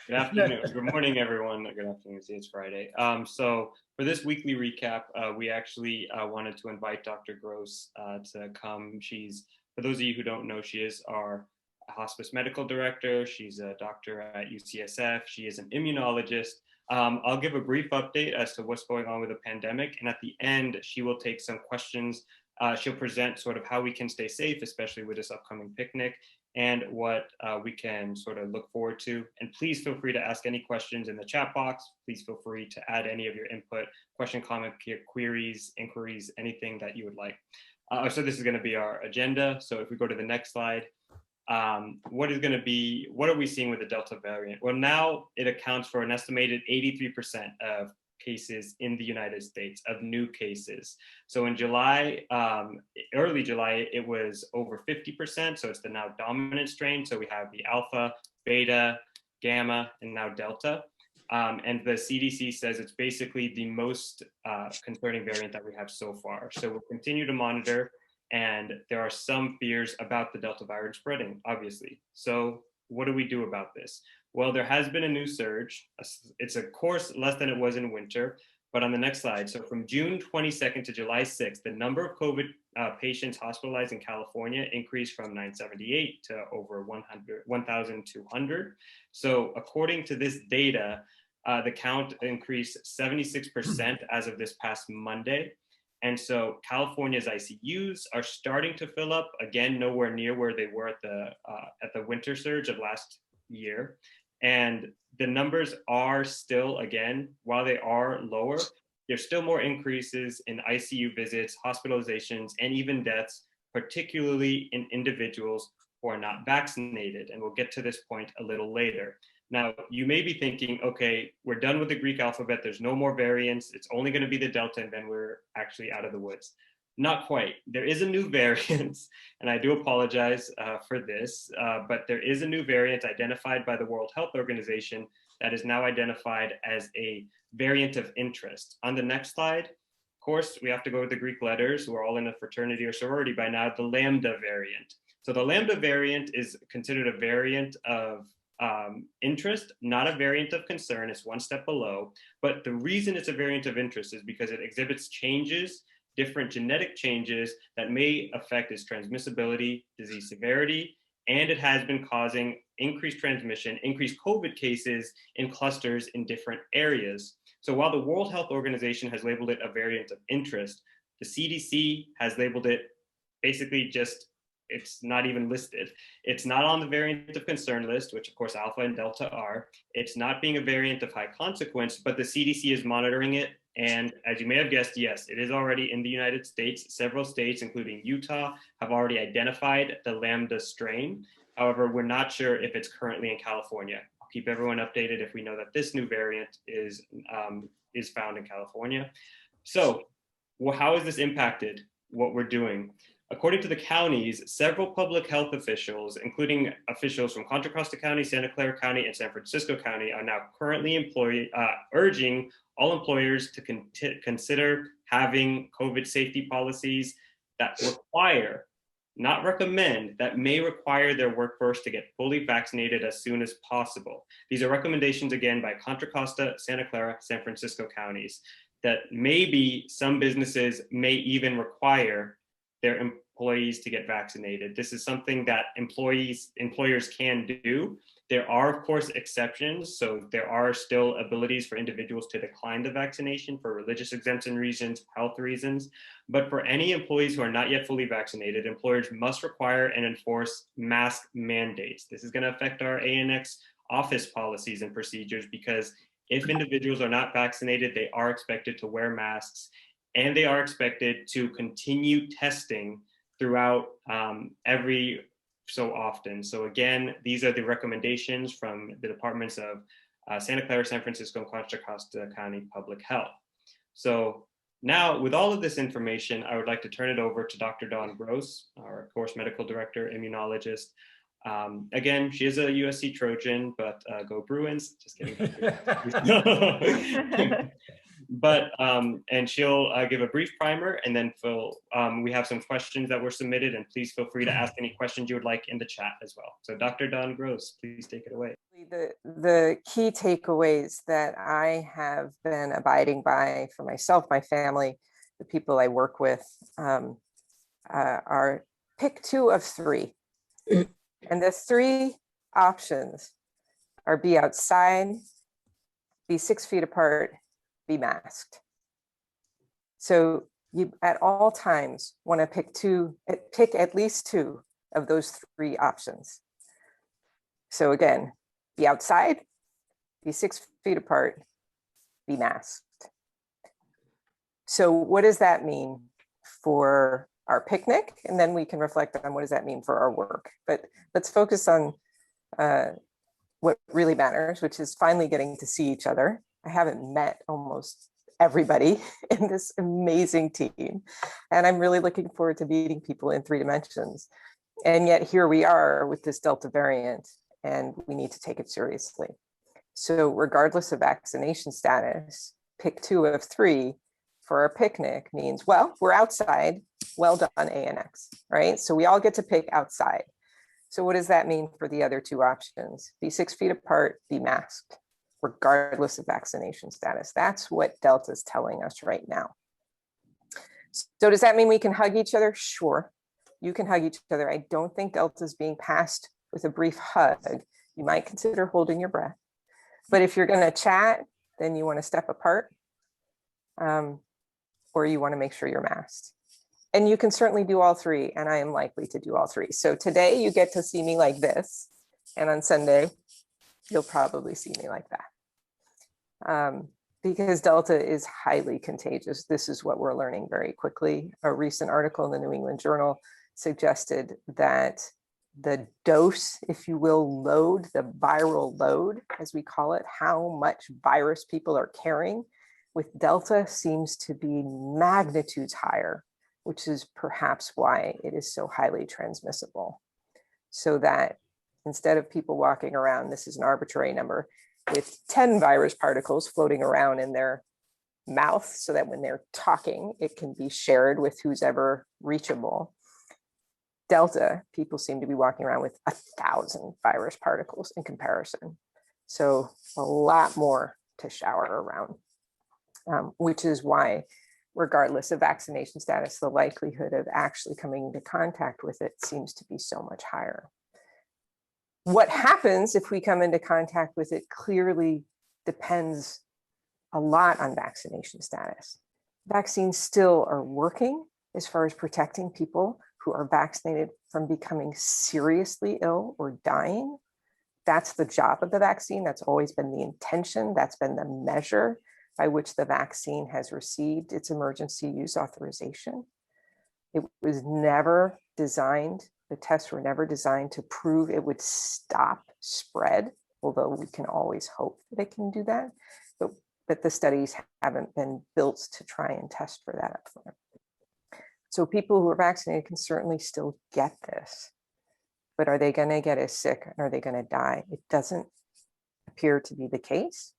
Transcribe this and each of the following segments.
Good afternoon. Good morning, everyone. Good afternoon. See, it's Friday. So for this weekly recap, we actually wanted to invite Dr. Gross to come. For those of you who don't know, she is our hospice medical director. She's a doctor at UCSF. She is an immunologist. I'll give a brief update as to what's going on with the pandemic. And at the end, she will take some questions. She'll present sort of how we can stay safe, especially with this upcoming picnic, and what we can sort of look forward to. And please feel free to ask any questions in the chat box. Please feel free to add any of your input, question, comment, queries, inquiries, anything that you would like. So this is going to be our agenda. So if we go to the next slide, what are we seeing with the Delta variant? Well, now it accounts for an estimated 83% of cases in the United States, of new cases. So in July, early July, it was over 50%. So it's the now dominant strain. So we have the Alpha, Beta, Gamma, and now Delta. And the CDC says it's basically the most concerning variant that we have so far. So we'll continue to monitor. And there are some fears about the Delta variant spreading, obviously. So what do we do about this? Well, there has been a new surge. It's of course less than it was in winter, but on the next slide. So from June 22nd to July 6th, the number of COVID patients hospitalized in California increased from 978 to over 1,200. So according to this data, the count increased 76% as of this past Monday. And so California's ICUs are starting to fill up, again, nowhere near where they were at the winter surge of last year. And the numbers are still, again, while they are lower, there's still more increases in ICU visits, hospitalizations, and even deaths, particularly in individuals who are not vaccinated. And we'll get to this point a little later. Now, you may be thinking, okay, we're done with the Greek alphabet. There's no more variants. It's only going to be the Delta, and then we're actually out of the woods. Not quite. There is a new variant, and I do apologize for this, but there is a new variant identified by the World Health Organization that is now identified as a variant of interest. On the next slide, of course, we have to go with the Greek letters. We're all in a fraternity or sorority by now, the Lambda variant. So the Lambda variant is considered a variant of interest, not a variant of concern. It's one step below. But the reason it's a variant of interest is because it exhibits changes, different genetic changes that may affect its transmissibility, disease severity, and it has been causing increased transmission, increased COVID cases in clusters in different areas. So while the World Health Organization has labeled it a variant of interest, the CDC has labeled it basically just, it's not even listed. It's not on the variant of concern list, which of course Alpha and Delta are. It's not being a variant of high consequence, but the CDC is monitoring it. And as you may have guessed, yes, it is already in the United States. Several states, including Utah, have already identified the Lambda strain. However, we're not sure if it's currently in California. I'll keep everyone updated if we know that this new variant is found in California. So, well, how has this impacted what we're doing? According to the counties, several public health officials, including officials from Contra Costa County, Santa Clara County, and San Francisco County, are now currently urging all employers to consider having COVID safety policies that require, not recommend, that may require their workforce to get fully vaccinated as soon as possible. These are recommendations, again, by Contra Costa, Santa Clara, San Francisco counties, that maybe some businesses may even require their employees to get vaccinated. This is something that employers can do. There are, of course, exceptions. So there are still abilities for individuals to decline the vaccination for religious exemption reasons, health reasons. But for any employees who are not yet fully vaccinated, employers must require and enforce mask mandates. This is going to affect our ANX office policies and procedures, because if individuals are not vaccinated, they are expected to wear masks, and they are expected to continue testing throughout every so often. So again, these are the recommendations from the departments of Santa Clara, San Francisco, and Contra Costa County Public Health. So now, with all of this information, I would like to turn it over to Dr. Dawn Gross, our course medical director, immunologist. Again, she is a USC Trojan, but go Bruins, just kidding. And she'll give a brief primer, and then we have some questions that were submitted, and please feel free to ask any questions you would like in the chat as well. So Dr. Dawn Gross, please take it away. The key takeaways that I have been abiding by for myself, my family, the people I work with, are pick 2 of 3. And the 3 options are be outside, be 6 feet apart, be masked. So you at all times want to pick at least 2 of those 3 options. So again, be outside, be 6 feet apart, be masked. So what does that mean for our picnic? And then we can reflect on what does that mean for our work. But let's focus on what really matters, which is finally getting to see each other. I haven't met almost everybody in this amazing team, and I'm really looking forward to meeting people in 3 dimensions. And yet here we are with this Delta variant, and we need to take it seriously. So regardless of vaccination status, pick 2 of 3 for our picnic means, well, we're outside, well done, ANX, right? So we all get to pick outside. So what does that mean for the other 2 options? Be 6 feet apart, be masked, regardless of vaccination status. That's what Delta is telling us right now. So does that mean we can hug each other? Sure, you can hug each other. I don't think Delta is being passed with a brief hug. You might consider holding your breath. But if you're gonna chat, then you wanna step apart, or you wanna make sure you're masked. And you can certainly do all 3, and I am likely to do all 3. So today you get to see me like this, and on Sunday, you'll probably see me like that. Because Delta is highly contagious. This is what we're learning very quickly. A recent article in the New England Journal suggested that the dose, if you will, load, the viral load, as we call it, how much virus people are carrying with Delta seems to be magnitudes higher, which is perhaps why it is so highly transmissible. So that instead of people walking around, this is an arbitrary number, with 10 virus particles floating around in their mouth so that when they're talking, it can be shared with who's ever reachable. Delta, people seem to be walking around with 1,000 virus particles in comparison. So a lot more to shower around, which is why, regardless of vaccination status, the likelihood of actually coming into contact with it seems to be so much higher. What happens if we come into contact with it clearly depends a lot on vaccination status. Vaccines still are working as far as protecting people who are vaccinated from becoming seriously ill or dying. That's the job of the vaccine. That's always been the intention. That's been the measure by which the vaccine has received its emergency use authorization. It was never designed, the tests were never designed to prove it would stop spread, although we can always hope that it can do that. But the studies haven't been built to try and test for that up front. So people who are vaccinated can certainly still get this, but are they going to get as sick and are they going to die? It doesn't appear to be the case,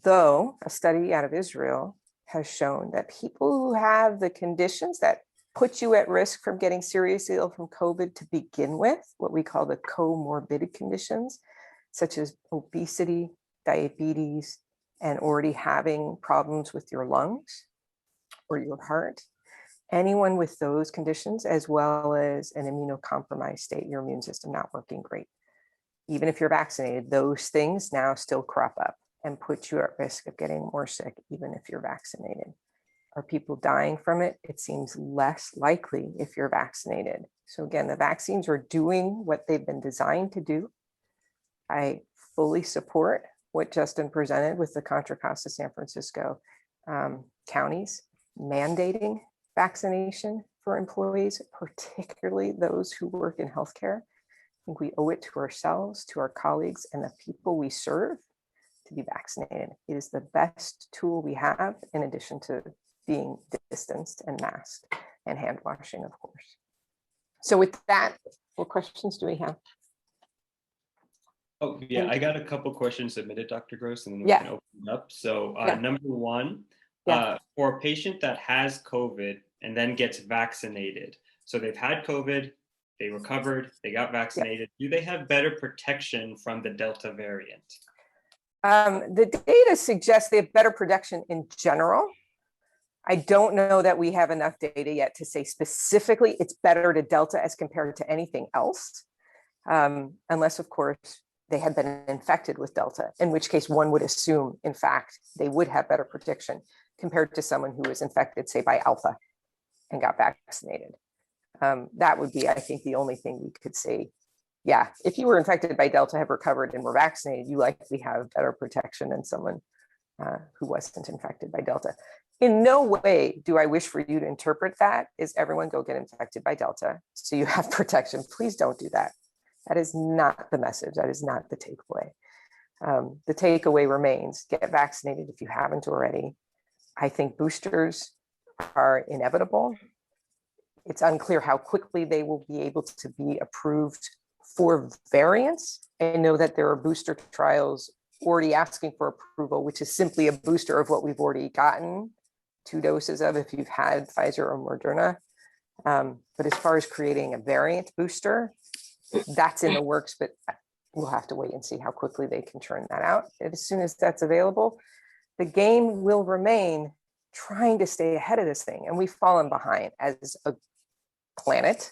though a study out of Israel has shown that people who have the conditions that put you at risk from getting seriously ill from COVID to begin with, what we call the comorbid conditions, such as obesity, diabetes, and already having problems with your lungs or your heart, anyone with those conditions, as well as an immunocompromised state, your immune system not working great. Even if you're vaccinated, those things now still crop up and put you at risk of getting more sick, even if you're vaccinated. Are people dying from it? It seems less likely if you're vaccinated. So again, the vaccines are doing what they've been designed to do. I fully support what Justin presented with the Contra Costa San Francisco counties mandating vaccination for employees, particularly those who work in healthcare. I think we owe it to ourselves, to our colleagues, and the people we serve to be vaccinated. It is the best tool we have, in addition to being distanced and masked and hand washing, of course. So with that, what questions do we have? Oh, yeah, I got a couple questions submitted, Dr. Gross, and then we can open it up. So number one, Yeah. For a patient that has COVID and then gets vaccinated, so they've had COVID, they recovered, they got Yeah. vaccinated, do they have better protection from the Delta variant? The data suggests they have better protection in general. I don't know that we have enough data yet to say specifically it's better to Delta as compared to anything else, unless, of course, they had been infected with Delta, in which case one would assume, in fact, they would have better protection compared to someone who was infected, say, by Alpha and got vaccinated. That would be, I think, the only thing we could say. Yeah, if you were infected by Delta, have recovered, and were vaccinated, you likely have better protection than someone who wasn't infected by Delta. In no way do I wish for you to interpret that as everyone go get infected by Delta so you have protection. Please don't do that. That is not the message. That is not the takeaway. The takeaway remains: get vaccinated if you haven't already. I think boosters are inevitable. It's unclear how quickly they will be able to be approved for variants. I know that there are booster trials already asking for approval, which is simply a booster of what we've already gotten 2 doses of if you've had Pfizer or Moderna. But as far as creating a variant booster, that's in the works, but we'll have to wait and see how quickly they can turn that out. And as soon as that's available, the game will remain trying to stay ahead of this thing. And we've fallen behind as a planet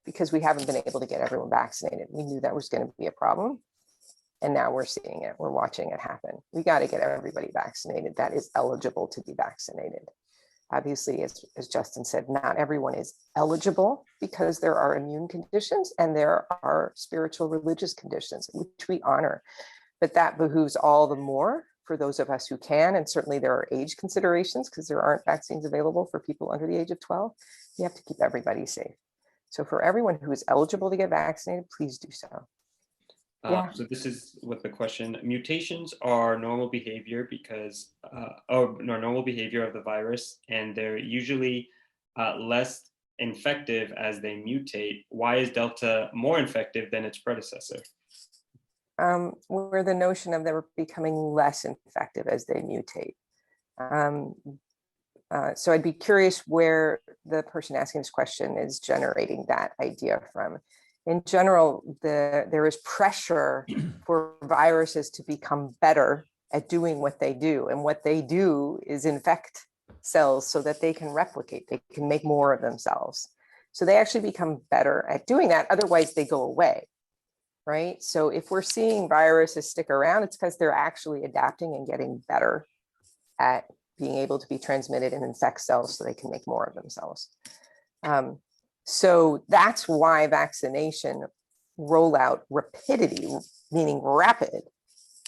because we haven't been able to get everyone vaccinated. We knew that was going to be a problem. And now we're seeing it. We're watching it happen. We got to get everybody vaccinated that is eligible to be vaccinated. Obviously, as Justin said, not everyone is eligible because there are immune conditions and there are spiritual religious conditions, which we honor. But that behooves all the more for those of us who can. And certainly there are age considerations because there aren't vaccines available for people under the age of 12. You have to keep everybody safe. So for everyone who is eligible to get vaccinated, please do so. So this is what the question: mutations are normal behavior because normal behavior of the virus, and they're usually less infective as they mutate. Why is Delta more infective than its predecessor? Where the notion of them becoming less infective as they mutate. So I'd be curious where the person asking this question is generating that idea from. In general, there is pressure for viruses to become better at doing what they do. And what they do is infect cells so that they can replicate, they can make more of themselves. So they actually become better at doing that. Otherwise, they go away, right? So if we're seeing viruses stick around, it's because they're actually adapting and getting better at being able to be transmitted and infect cells so they can make more of themselves. So that's why vaccination rollout rapidity, meaning rapid,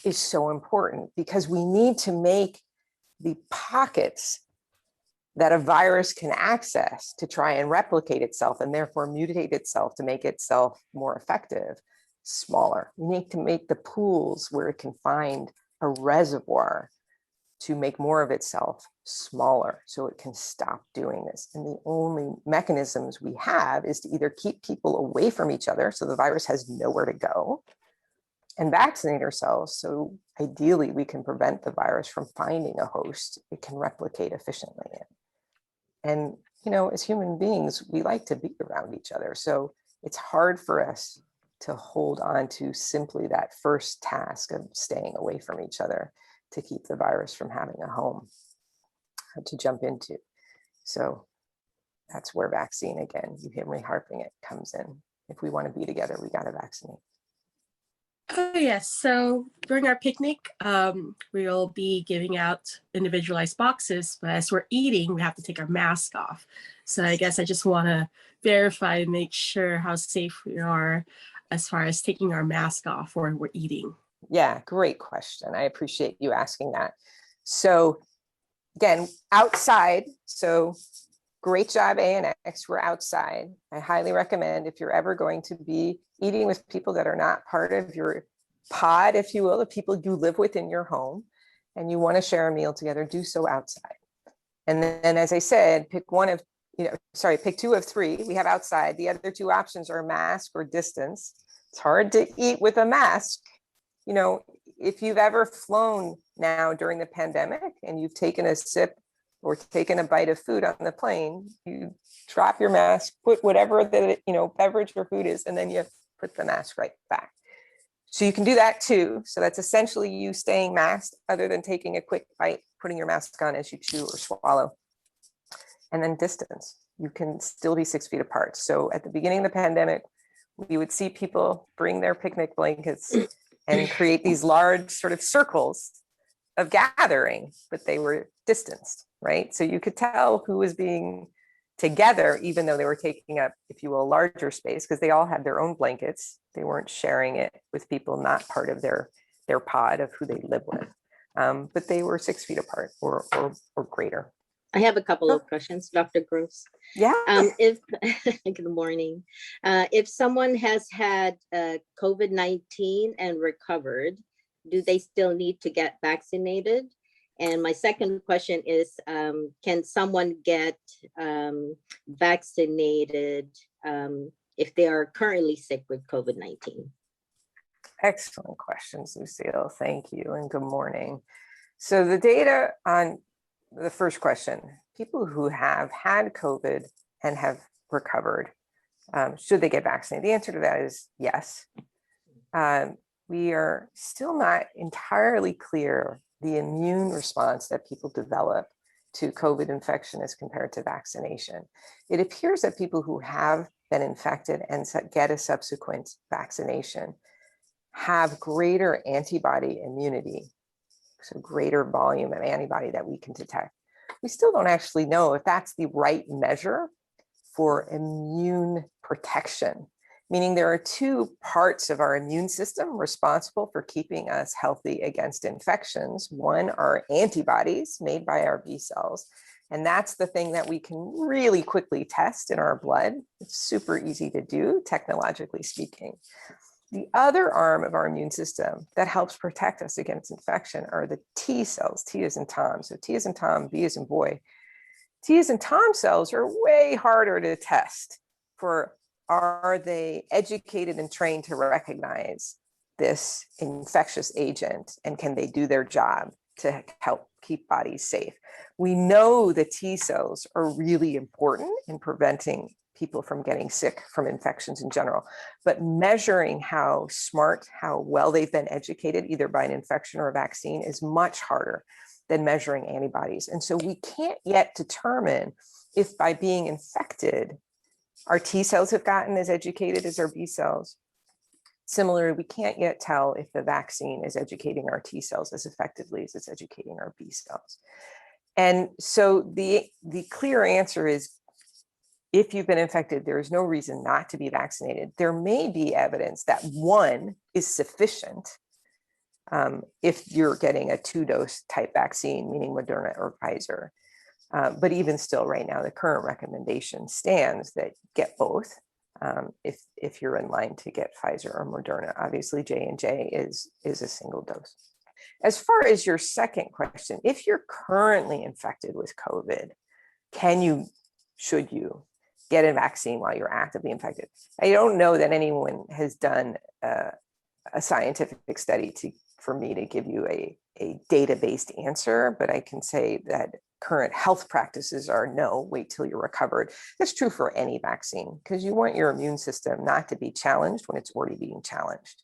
is so important, because we need to make the pockets that a virus can access to try and replicate itself and therefore mutate itself to make itself more effective smaller. We need to make the pools where it can find a reservoir to make more of itself smaller so it can stop doing this. And the only mechanisms we have is to either keep people away from each other so the virus has nowhere to go, and vaccinate ourselves so ideally we can prevent the virus from finding a host it can replicate efficiently in. And, you know, as human beings, we like to be around each other. So it's hard for us to hold on to simply that first task of staying away from each other to keep the virus from having a home to jump into. So that's where vaccine, again, you hear me harping it, comes in. If we want to be together, we got to vaccinate. Oh, yes. So during our picnic, we'll be giving out individualized boxes, but as we're eating, we have to take our mask off. So I guess I just want to verify and make sure how safe we are as far as taking our mask off when we're eating. Yeah, great question. I appreciate you asking that. So again, outside, so great job, ANX, we're outside. I highly recommend, if you're ever going to be eating with people that are not part of your pod, if you will, the people you live with in your home, and you want to share a meal together, do so outside. And then, as I said, pick pick 2 of 3. We have outside. The other 2 options are mask or distance. It's hard to eat with a mask. You know, if you've ever flown now during the pandemic and you've taken a sip or taking a bite of food on the plane, you drop your mask, put whatever the beverage or food is, and then you put the mask right back. So you can do that too. So that's essentially you staying masked, other than taking a quick bite, putting your mask on as you chew or swallow. And then distance. You can still be 6 feet apart. So at the beginning of the pandemic, we would see people bring their picnic blankets and create these large sort of circles of gathering, but they were distanced, right? So you could tell who was being together, even though they were taking up, if you will, a larger space, because they all had their own blankets. They weren't sharing it with people not part of their pod of who they live with. But they were 6 feet apart or greater. I have a couple of questions, Dr. Gross. Yeah. If good morning. If someone has had COVID-19 and recovered, do they still need to get vaccinated? And my second question is, can someone get vaccinated if they are currently sick with COVID-19? Excellent questions, Lucille. Thank you and good morning. So the data on the first question, people who have had COVID and have recovered, should they get vaccinated? The answer to that is yes. We are still not entirely clear the immune response that people develop to COVID infection as compared to vaccination. It appears that people who have been infected and get a subsequent vaccination have greater antibody immunity, so greater volume of antibody that we can detect. We still don't actually know if that's the right measure for immune protection, meaning there are two parts of our immune system responsible for keeping us healthy against infections. One are antibodies made by our B cells, and that's the thing that we can really quickly test in our blood. It's super easy to do, technologically speaking. The other arm of our immune system that helps protect us against infection are the T cells, T as in Tom. So T as in Tom, B as in boy. T as in Tom cells are way harder to test for, are they educated and trained to recognize this infectious agent, and can they do their job to help keep bodies safe? We know the T cells are really important in preventing people from getting sick from infections in general, but measuring how smart, how well they've been educated, either by an infection or a vaccine, is much harder than measuring antibodies. And so we can't yet determine if by being infected, our T cells have gotten as educated as our B cells. Similarly, we can't yet tell if the vaccine is educating our T cells as effectively as it's educating our B cells. And so the clear answer is, if you've been infected, there is no reason not to be vaccinated. There may be evidence that one is sufficient if you're getting a 2-dose type vaccine, meaning Moderna or Pfizer. But even still, right now, the current recommendation stands that get both if you're in line to get Pfizer or Moderna. Obviously, J&J is a single dose. As far as your second question, if you're currently infected with COVID, should you get a vaccine while you're actively infected? I don't know that anyone has done a scientific study for me to give you a data-based answer, but I can say that current health practices are no, wait till you're recovered. That's true for any vaccine, because you want your immune system not to be challenged when it's already being challenged.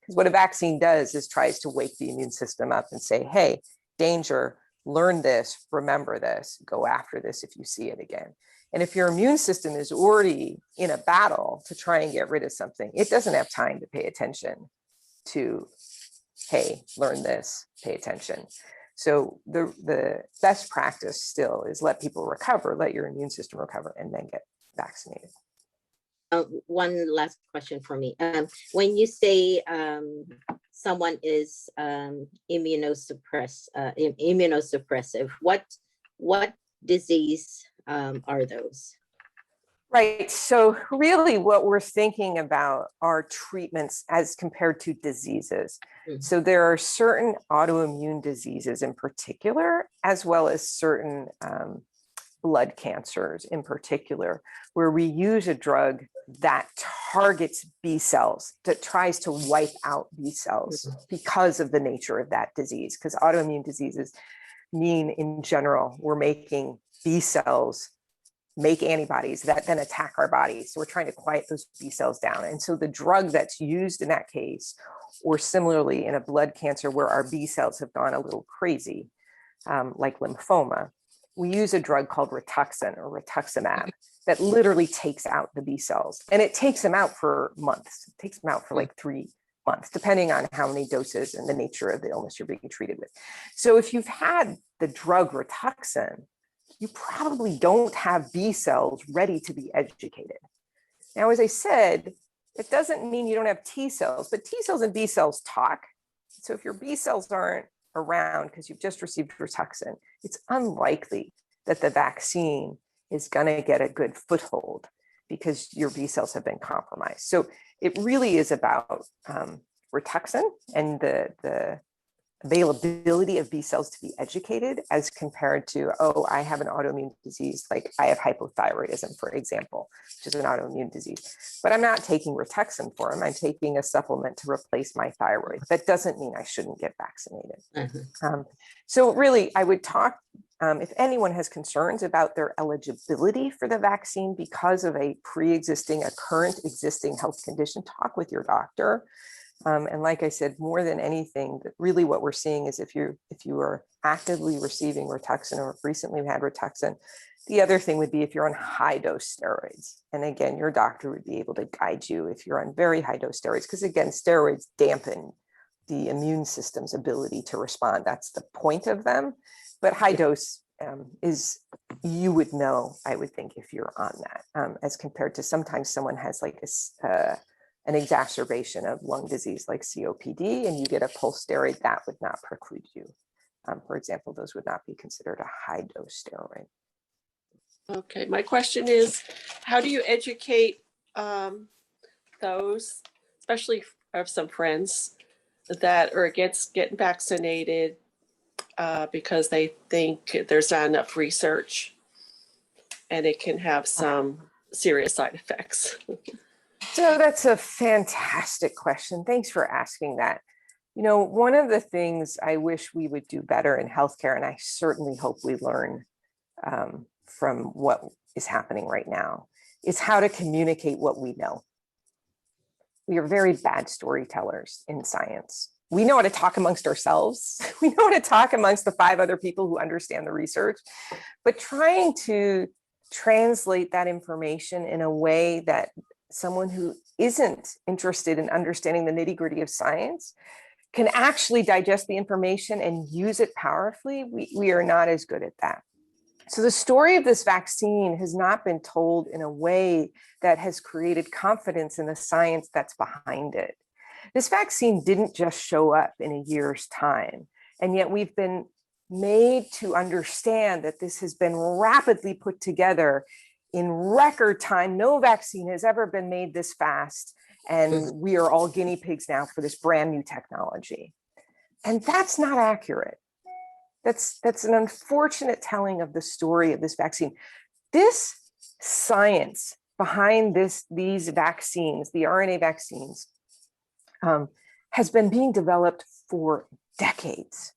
Because what a vaccine does is tries to wake the immune system up and say, hey, danger, learn this, remember this, go after this if you see it again. And if your immune system is already in a battle to try and get rid of something, it doesn't have time to pay attention to, hey, learn this, pay attention. So the best practice still is let people recover, let your immune system recover, and then get vaccinated. One last question for me. When you say someone is immunosuppressive, what disease are those? Right. So really what we're thinking about are treatments as compared to diseases. Mm-hmm. So there are certain autoimmune diseases in particular, as well as certain blood cancers in particular, where we use a drug that targets B cells, that tries to wipe out B cells because of the nature of that disease. Because autoimmune diseases mean in general we're making B cells make antibodies that then attack our bodies. So we're trying to quiet those B cells down. And so the drug that's used in that case, or similarly in a blood cancer where our B cells have gone a little crazy, like lymphoma, we use a drug called Rituxan or rituximab that literally takes out the B cells. And it takes them out for months. It takes them out for like 3 months, depending on how many doses and the nature of the illness you're being treated with. So if you've had the drug Rituxan, you probably don't have B cells ready to be educated. Now, as I said, it doesn't mean you don't have T cells, but T cells and B cells talk. So if your B cells aren't around because you've just received Rituxan, it's unlikely that the vaccine is going to get a good foothold because your B cells have been compromised. So it really is about Rituxan and the availability of B cells to be educated as compared to, oh, I have an autoimmune disease, like I have hypothyroidism, for example, which is an autoimmune disease, but I'm not taking Rituxan for them. I'm taking a supplement to replace my thyroid. That doesn't mean I shouldn't get vaccinated. So really, I would talk, if anyone has concerns about their eligibility for the vaccine because of a pre-existing, a current existing health condition, talk with your doctor. And like I said, more than anything, really what we're seeing is if you are actively receiving Rituxan or recently had Rituxan, the other thing would be if you're on high dose steroids. And again, your doctor would be able to guide you if you're on very high dose steroids, because again, steroids dampen the immune system's ability to respond. That's the point of them. But high dose is, you would know, I would think, if you're on that, as compared to sometimes someone has like an exacerbation of lung disease like COPD and you get a pulse steroid, that would not preclude you. For example, those would not be considered a high dose steroid. Okay, my question is, how do you educate those, especially I have some friends that are against getting vaccinated because they think there's not enough research and it can have some serious side effects? So that's a fantastic question. Thanks for asking that. You know, one of the things I wish we would do better in healthcare, and I certainly hope we learn from what is happening right now, is how to communicate what we know. We are very bad storytellers in science. We know how to talk amongst ourselves. We know how to talk amongst the 5 other people who understand the research, but trying to translate that information in a way that someone who isn't interested in understanding the nitty-gritty of science can actually digest the information and use it powerfully, we are not as good at that. So the story of this vaccine has not been told in a way that has created confidence in the science that's behind it. This vaccine didn't just show up in a year's time, and yet we've been made to understand that this has been rapidly put together in record time. No vaccine has ever been made this fast, and we are all guinea pigs now for this brand new technology. And that's not accurate. That's an unfortunate telling of the story of this vaccine. This science behind these vaccines, the RNA vaccines, has been being developed for decades.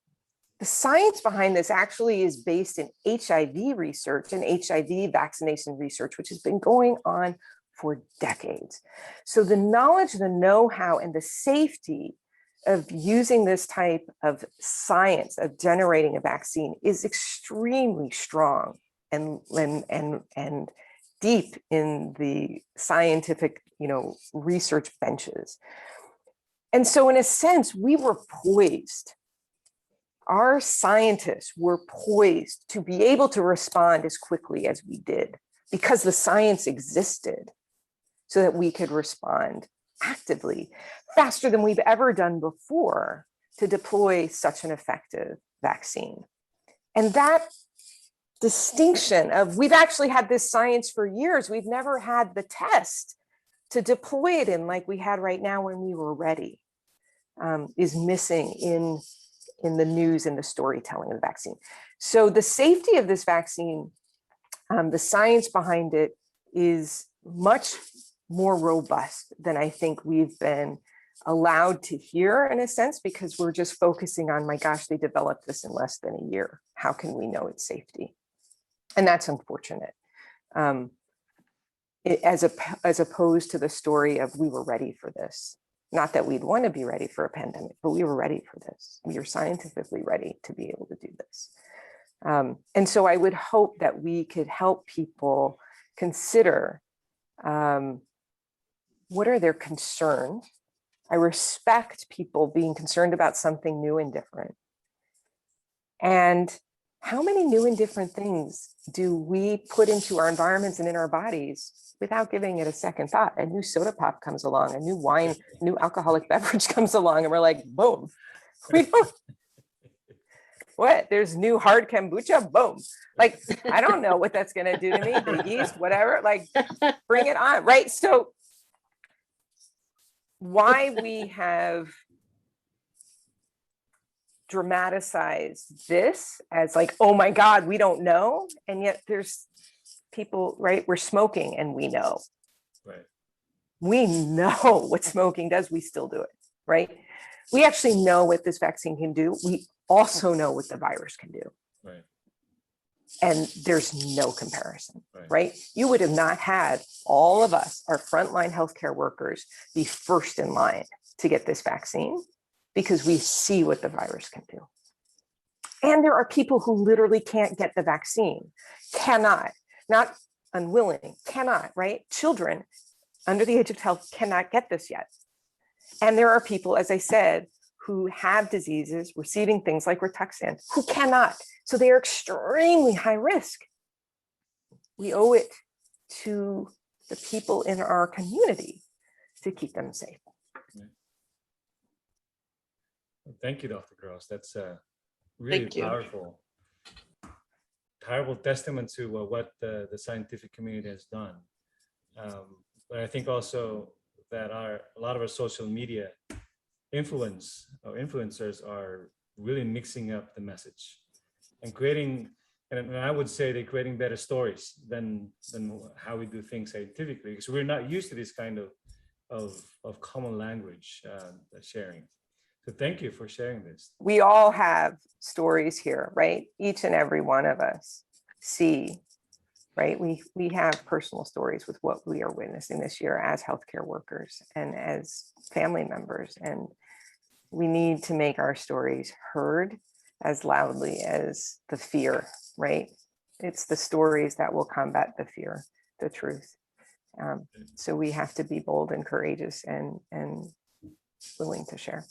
The science behind this actually is based in HIV research and HIV vaccination research, which has been going on for decades. So the knowledge, the know-how, and the safety of using this type of science of generating a vaccine is extremely strong and deep in the scientific, research benches. And so in a sense, we were poised. Our scientists were poised to be able to respond as quickly as we did because the science existed so that we could respond actively, faster than we've ever done before, to deploy such an effective vaccine. And that distinction of, we've actually had this science for years, we've never had the test to deploy it in like we had right now when we were ready, is missing in the news and the storytelling of the vaccine. So the safety of this vaccine, the science behind it is much more robust than I think we've been allowed to hear in a sense, because we're just focusing on, my gosh, they developed this in less than a year. How can we know its safety? And that's unfortunate. As opposed to the story of we were ready for this. Not that we'd want to be ready for a pandemic, but we were ready for this. We are scientifically ready to be able to do this. And so I would hope that we could help people consider what are their concerns. I respect people being concerned about something new and different. And how many new and different things do we put into our environments and in our bodies without giving it a second thought? A new soda pop comes along, a new wine, new alcoholic beverage comes along, and we're like, boom. We don't, what? There's new hard kombucha, boom. Like, I don't know what that's gonna do to me, the yeast, whatever, like, bring it on, right? So why we have dramatized this as like, oh my God, we don't know. And yet there's people, right? We're smoking and we know. Right. We know what smoking does. We still do it, right? We actually know what this vaccine can do. We also know what the virus can do. Right. And there's no comparison, right? You would have not had all of us, our frontline healthcare workers, be first in line to get this vaccine because we see what the virus can do. And there are people who literally can't get the vaccine, cannot, not unwilling, cannot, right? Children under the age of 12 cannot get this yet. And there are people, as I said, who have diseases, receiving things like Rituxan, who cannot. So they are extremely high risk. We owe it to the people in our community to keep them safe. Thank you, Dr. Gross. That's really powerful testament to what the scientific community has done. But I think also that a lot of our social media influencers are really mixing up the message and creating, and I would say they're creating better stories than how we do things scientifically, because we're not used to this kind of common language sharing. So thank you for sharing this. We all have stories here, right? Each and every one of us see, right? We have personal stories with what we are witnessing this year as healthcare workers and as family members. And we need to make our stories heard as loudly as the fear, right? It's the stories that will combat the fear, the truth. So we have to be bold and courageous and willing to share.